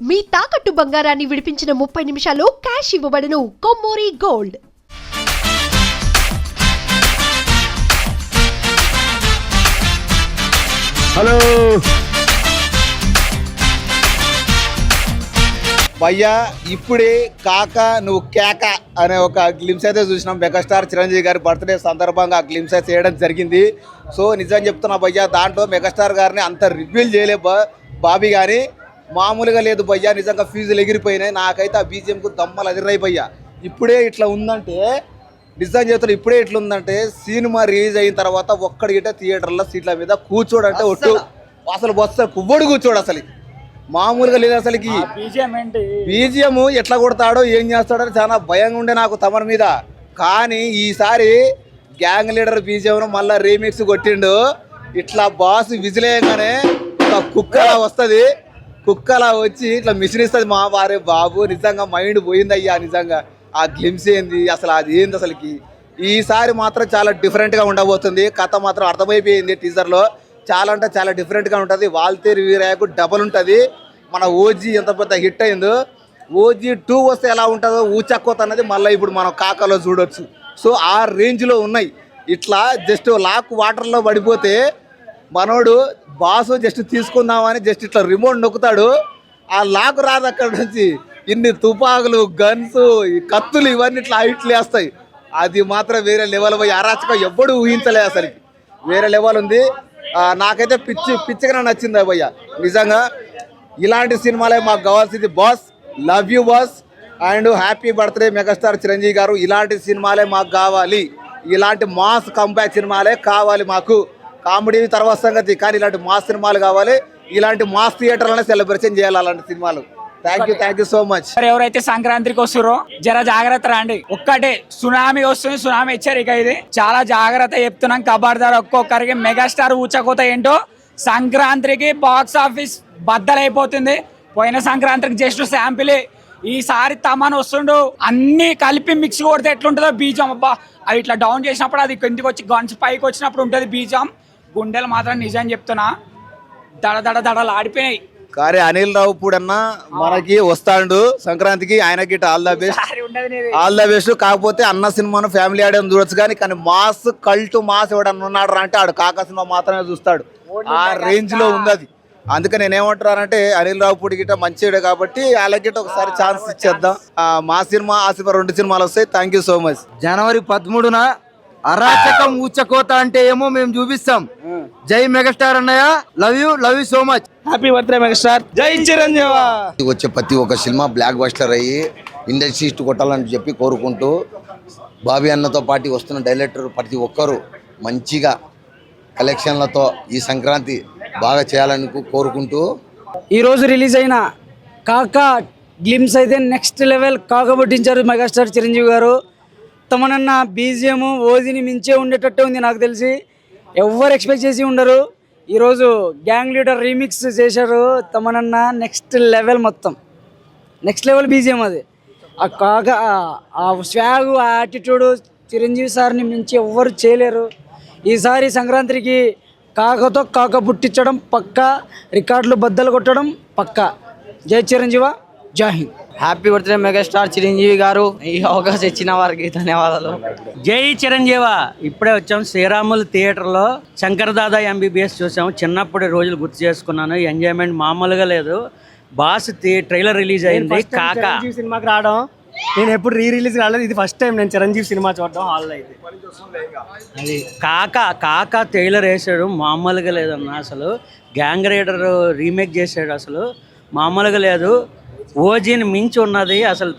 మీ తాకట్టు బంగారాన్ని విడిపించిన 30 నిమిషాల్లో క్యాష్ ఇవ్వబడును. కొమ్మూరి గోల్డ్. హలో భయ్యా, ఇప్పుడే కాక నువ్వు కేక అనే ఒక గ్లిమ్స్ అయితే చూసినాం. మెగాస్టార్ చిరంజీవి గారి బర్త్డే సందర్భంగా ఆ గ్లిమ్స్ అయితే చేయడం జరిగింది. సో నిజం చెప్తున్నా భయ్యా, దాంట్లో మెగాస్టార్ గారిని అంత రివ్యూల్ చేయలే బాబీ కానీ మామూలుగా లేదు భయ్యా. నిజంగా ఫీజులు ఎగిరిపోయినాయి. నాకైతే ఆ బీజిఎంకు దమ్మలు అదిరాయి భయ్యా. ఇప్పుడే ఇట్లా ఉందంటే నిజం చెప్తున్నా, ఇప్పుడే ఇట్లా ఉందంటే సినిమా రిలీజ్ అయిన తర్వాత ఒక్కడిగిట థియేటర్లో సీట్ల మీద కూర్చోడంటే ఒట్టు అసలు వస్తా పువ్వుడు కూర్చోడు. అసలు మామూలుగా లేదు. అసలుకి బీజిఎం ఎట్లా కొడతాడో ఏం చేస్తాడో చాలా భయంగా ఉండే నాకు తమన్ మీద. కానీ ఈసారి గ్యాంగ్ లీడర్ బీజిఎం మళ్ళీ రీమిక్స్ కొట్టిండు. ఇట్లా బాస్ విజిలేయంగానే ఒక కుక్కలా వస్తుంది. కుక్కలా వచ్చి ఇట్లా మిషన్ ఇస్తుంది. మా వారే బాబు నిజంగా మైండ్ పోయింది అయ్యా. నిజంగా ఆ గ్లిమ్స్ ఏంది అసలు, అది ఏంది అసలుకి. ఈసారి మాత్రం చాలా డిఫరెంట్గా ఉండబోతుంది. కథ మాత్రం అర్థమైపోయింది టీజర్లో. చాలా అంటే చాలా డిఫరెంట్గా ఉంటుంది. వాల్తేరు వీరయ్యకు డబల్ ఉంటుంది. మన ఓజీ ఎంత పెద్ద హిట్ అయిందో, ఓజీ 2 వస్తే ఎలా ఉంటుందో ఊచక్కోత అన్నది మళ్ళీ ఇప్పుడు మనం కాకలో చూడొచ్చు. సో ఆ రేంజ్లో ఉన్నాయి. ఇట్లా జస్ట్ లాక్ వాటర్లో పడిపోతే మనోడు బాసు జస్ట్ తీసుకుందామని జస్ట్ ఇట్లా రిమోట్ నొక్కుతాడు. ఆ లాక్ రాదు అక్కడ నుంచి. ఇన్ని తుపాకులు, గన్స్, కత్తులు ఇవన్నీ ఇట్లా హైట్లు వేస్తాయి. అది మాత్రం వేరే లెవెల్ పోయి అరాచకం ఎవ్వడు ఊహించలే. అసలుకి వేరే లెవెల్ ఉంది. నాకైతే పిచ్చిగా నచ్చింది భయ్య. నిజంగా ఇలాంటి సినిమాలే మాకు కావాల్సింది boss. Love you boss and happy birthday megastar Chiranjeevi గారు. ఇలాంటి సినిమాలే మాకు కావాలి. ఇలాంటి మాస్ కంబ్యాక్ సినిమాలే కావాలి మాకు. కామెడీ తర్వాత సంగతి, కానీ ఇలాంటి మాస్ సినిమాలు కావాలి. ఇలాంటి మాస్ థియేటర్లోనే సెలబ్రేషన్ చేయాలి అలాంటి సినిమాలు. Thank you so much. ఎవరైతే సంక్రాంతికి వస్తురో జర జాగ్రత్త రండి. ఒక్కటే సునామీ వస్తుంది, సునామీ హెచ్చరిక ఇది. చాలా జాగ్రత్త చెప్తున్నాం. కబర్దార్. ఒక్కొక్కరికి మెగాస్టార్ ఊచకోత ఏంటో సంక్రాంతికి బాక్స్ ఆఫీస్ బద్దలైపోతుంది. పోయిన సంక్రాంతికి జస్ట్ శాంపిల్. ఈసారి తమన్ వస్తుండు, అన్ని కలిపి మిక్స్ కొడితే ఎట్లుంటుందో బీజం. అబ్బా, అవి ఇట్లా డౌన్ చేసినప్పుడు అది కిందికి వచ్చి గన్స్ పైకి వచ్చినప్పుడు ఉంటుంది బీజం. గుండెలు మాత్రం నిజం చెప్తున్నా దడదడలు ఆడిపోయినాయి. కానీ అనిల్ రావుపూడన్న మనకి వస్తాడు సంక్రాంతికి. ఆయనకి ఆల్ ద బెస్ట్. కాకపోతే అన్న సినిమాను ఫ్యామిలీ ఆడియన్స్ చూడొచ్చు. కానీ మాస్ కల్ట్ మాస్ ఎవడన్నా ఉన్నాడు అంటే ఆడు కాకా సినిమా మాత్రమే చూస్తాడు. ఆ రేంజ్ లో ఉంది అది. అందుకే నేనేమంటున్నానంటే అనిల్ రావుపూడి గిట్ట మంచివాడే కాబట్టి వాళ్ళకి ఒకసారి ఛాన్స్ ఇచ్చేద్దాం. మా సినిమా ఆ సినిమా 2 సినిమాలు వస్తాయి. Thank you so much. జనవరి 13న అరాచకం ఊచకోత అంటే ఏమో మేము చూపిస్తాం. జై మెగాస్టార్ అన్నయ్య. Love you so much. Happy birthday megastar. జై చిరంజీవి. వచ్చే ప్రతి ఒక్క సినిమా బ్లాక్ బస్టర్ అయ్యి ఇండస్ట్రీ కొట్టాలని చెప్పి కోరుకుంటూ, బాబీ అన్నతో పాటు వస్తున్న డైరెక్టర్ ప్రతి ఒక్కరూ మంచిగా కలెక్షన్లతో ఈ సంక్రాంతి బాగా చేయాలని కోరుకుంటూ, ఈరోజు రిలీజ్ అయిన కాకా గ్లిమ్స్ అయితే నెక్స్ట్ లెవెల్ కాకబట్టించారు మెగాస్టార్ చిరంజీవి గారు. తమనన్న బీజిఎం ఓజీని మించే ఉండేటట్టే ఉంది. నాకు తెలిసి ఎవరు ఎక్స్పెక్ట్ చేసి ఉండరు. ఈరోజు గ్యాంగ్ లీడర్ రీమిక్స్ చేశారు తమనన్న. నెక్స్ట్ లెవెల్, మొత్తం నెక్స్ట్ లెవెల్ బీజిఎం అది. ఆ కాక ఆ స్వాగ్, ఆ యాటిట్యూడ్ చిరంజీవి సార్ని మించి ఎవ్వరు చేయలేరు. ఈసారి సంక్రాంతికి కాకతో కాక పుట్టించడం పక్కా, రికార్డులు బద్దలు కొట్టడం పక్కా. జై చిరంజీవ, జై Hind. Happy birthday megastar Chiranjeevi గారు. ఈ అవకాశం ఇచ్చిన వారికి ధన్యవాదాలు. జై చిరంజీవ. ఇప్పుడే వచ్చాం శ్రీరాములు థియేటర్లో శంకర్ దాదా ఎంబీబీఎస్ చూసాము. చిన్నప్పటి రోజులు గుర్తు చేసుకున్నాను. ఎంజాయ్మెంట్ మామూలుగా లేదు. బాస్ ట్రైలర్ రిలీజ్ అయింది. కాకా సినిమాకి రావడం, నేను ఎప్పుడు రిలీజ్ రాలేదు. ఇది ఫస్ట్ టైం నేను చిరంజీవి సినిమా చూడడం హాల్లో. అయితే అది కాకా ట్రైలర్ వేసాడు. మామూలుగా లేదన్న. అసలు గ్యాంగ్ రైడర్ రీమేక్ చేశాడు. అసలు మామూలుగా లేదు. ఓజీని మించి ఉన్నది. అసలు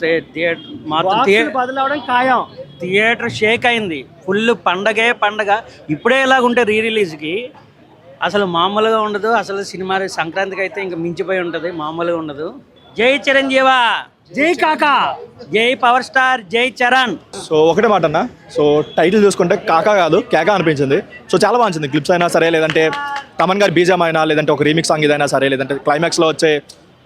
థియేటర్ షేక్ అయింది. ఫుల్ పండగ. ఇప్పుడే ఇలాగుంటే రిలీజ్కి అసలు మామూలుగా ఉండదు. అసలు సినిమా సంక్రాంతికి అయితే ఇంకా మించిపోయి ఉంటుంది. మామూలుగా ఉండదు. జై చిరంజీవ, జై కాకా, జై పవర్ స్టార్, జై చరణ్. సో ఒకటే మాట అన్న. సో టైటిల్ చూసుకుంటే కాకా కాదు కేకా అనిపించింది. సో చాలా బాగుంది. క్లిప్స్ అయినా సరే, లేదంటే తమన్ గారి బీజం అయినా, లేదంటే ఒక రీమిక్స్ సాంగ్ ఇదైనా సరే, లేదంటే క్లైమాక్స్లో వచ్చే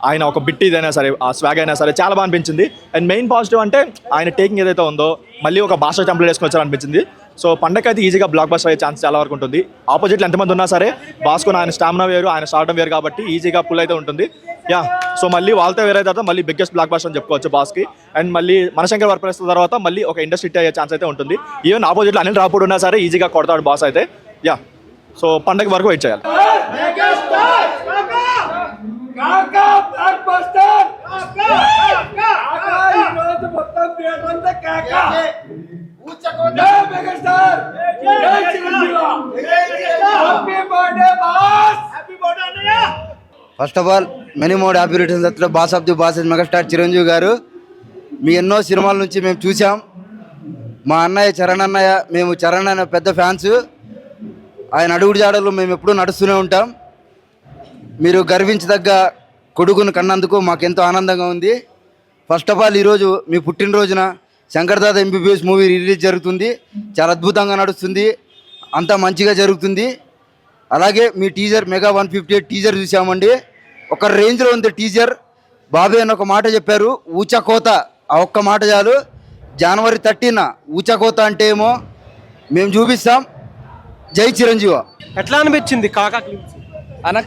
ఆయన ఒక బిట్ ఇదైనా సరే, ఆ స్వాగ్ అయినా సరే చాలా బాగా అనిపించింది. అండ్ మెయిన్ పాజిటివ్ అంటే ఆయన టేకింగ్ ఏదైతే ఉందో మళ్ళీ ఒక భాష టెంప్లెట్ వేసుకొని వచ్చారనిపించింది. సో పండగ అయితే ఈజీగా బ్లాక్ బస్టర్ అయ్యే ఛాన్స్ చాలా వరకు ఉంటుంది. ఆపోజిట్లో ఎంతమంది ఉన్నా సరే బాస్కొని ఆయన స్టామినా వేరు, ఆయన స్టార్టం వేరు కాబట్టి ఈజీగా పుల్ అయితే ఉంటుంది. యా, సో మళ్ళీ వాళ్ళతో వేరే తర్వాత మళ్ళీ బిగ్గెస్ట్ బ్లాక్ బస్టర్ అని చెప్పుకోవచ్చు బాస్కి. అండ్ మళ్ళీ మనశంకర్ వరప్రసాద్ తర్వాత మళ్ళీ ఒక ఇండస్ట్రీ హిట్ అయ్యే ఛాన్స్ అయితే ఉంటుంది. ఈవెన్ ఆపోజిట్లో అనిల్ రాపూడ్ ఉన్నా సరే ఈజీగా కొడతాడు బాస్ అయితే. యా, సో పండగ వరకు వెయిట్ చేయాలి. First of all many more happy returns of the boss of the bosses megastar Chiranjeevi garu. మీ ఎన్నో సినిమాల నుంచి మేము చూసాం. మా అన్నయ్య చరణ్ అన్నయ్య, మేము చరణ్ అన్న పెద్ద ఫ్యాన్స్. ఆయన అడుగుడు జాడలు మేము ఎప్పుడూ నడుస్తూనే ఉంటాం. మీరు గర్వించదగ్గ కొడుకును కన్నందుకు మాకెంతో ఆనందంగా ఉంది. ఫస్ట్ ఆఫ్ ఆల్ ఈరోజు మీ పుట్టినరోజున శంకర్దాద ఎంబీబీఎస్ మూవీ రిలీజ్ జరుగుతుంది. చాలా అద్భుతంగా నడుస్తుంది, అంతా మంచిగా జరుగుతుంది. అలాగే మీ టీజర్ మెగా 158 టీజర్ చూసామండి. ఒక రేంజ్లో ఉంది టీజర్. బాబీ అని ఒక మాట చెప్పారు, ఊచకోత. ఆ ఒక్క మాట చాలు. జనవరి 30న ఊచకోత అంటే ఏమో మేము చూపిస్తాం. జై చిరంజీవి. ఎట్లా అనిపించింది కాకా క్లిప్స్? అన్న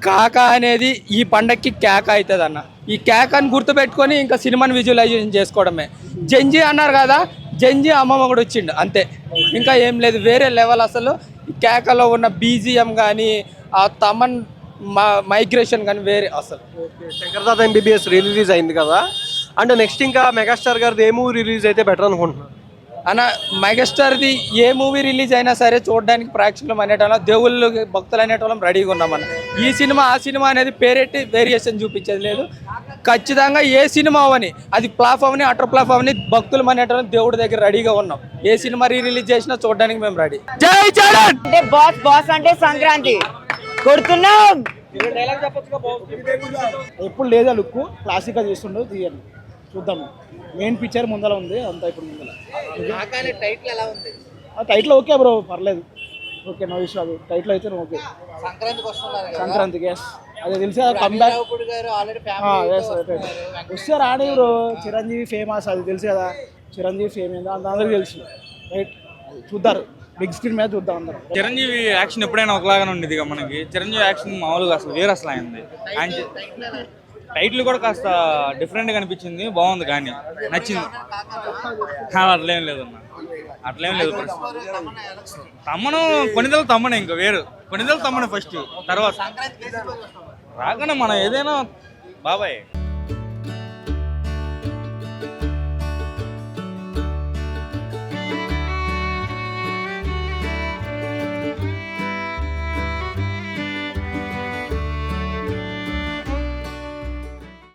కాక అనేది ఈ పండక్కి కేక అవుతుంది అన్న. ఈ కేకని గుర్తుపెట్టుకొని ఇంకా సినిమాని విజువలైజేషన్ చేసుకోవడమే. జంజీ అన్నారు కదా, జంజీ అమ్మమ్మ కూడా వచ్చిండు అంతే, ఇంకా ఏం లేదు. వేరే లెవెల్ అసలు. ఈ కేకలో ఉన్న బీజిఎం కానీ ఆ తమన్ మైగ్రేషన్ కానీ వేరే అసలు. శంకర్దాద ఎంబీబీఎస్ రిలీజ్ అయింది కదా, అంటే నెక్స్ట్ ఇంకా మెగాస్టార్ గారిది ఏ మూవీ రిలీజ్ అయితే బెటర్ అనుకుంటున్నాను అన్న. మెగాస్టార్ది ఏ మూవీ రిలీజ్ అయినా సరే చూడడానికి ప్రేక్షకులు అనేటోళ్ళం, దేవుళ్ళు భక్తులు అనేటోళ్ళం రెడీగా ఉన్నామన్న. ఈ సినిమా ఆ సినిమా అనేది పేరెట్టి వేరియేషన్ చూపించేది లేదు. ఖచ్చితంగా ఏ సినిమా అవని, అది ఫ్లాప్ అవని అటర్ ఫ్లాప్ అవని, భక్తులు అనేటోళ్ళం దేవుడి దగ్గర రెడీగా ఉన్నాం. ఏ సినిమా రిలీజ్ చేసినా చూడడానికి మేము రెడీ. జై చరణ్. అంటే బాస్ బాస్ అంటే సంక్రాంతి కొడుతున్నాం. ఎప్పుడు లేదా లుక్ క్లాసిక్గా చేస్తుండో తీయండి, చూద్దాం. మెయిన్ పిక్చర్ ముందర ఉంది అంతా. ఇప్పుడు ముందర టైటిల్ ఓకే బ్రో, పర్లేదు, ఓకే, నో ఇష్యూ. అది టైటిల్ అయితే ఓకే. సంక్రాంతికి ఎస్, అదే తెలిసి కంబ్యాక్ వస్తే రాని బ్రో. చిరంజీవి ఫేమస్, అది తెలుసు కదా. చిరంజీవి ఫేమ్ ఏందో అంత అందరికీ తెలుసు, రైట్? చూద్దారు, బిగ్ స్క్రీన్ మీద చూద్దాం అందరం. చిరంజీవి యాక్షన్ ఎప్పుడైనా ఒకలాగానే ఉండేది ఇక మనకి. చిరంజీవి యాక్షన్ మామూలుగా అసలు వేరే అసలు అయింది. ఆయన టైటిల్ కూడా కాస్త డిఫరెంట్గా అనిపించింది, బాగుంది కానీ నచ్చింది. అట్లేం లేదన్న, అట్లేం లేదు. తమ్మను కొన్నిదల తమ్మనే, ఇంకా వేరు కొన్నిదల తమ్మనే ఫస్ట్, తర్వాత రాగానే మనం ఏదైనా బాబాయ్.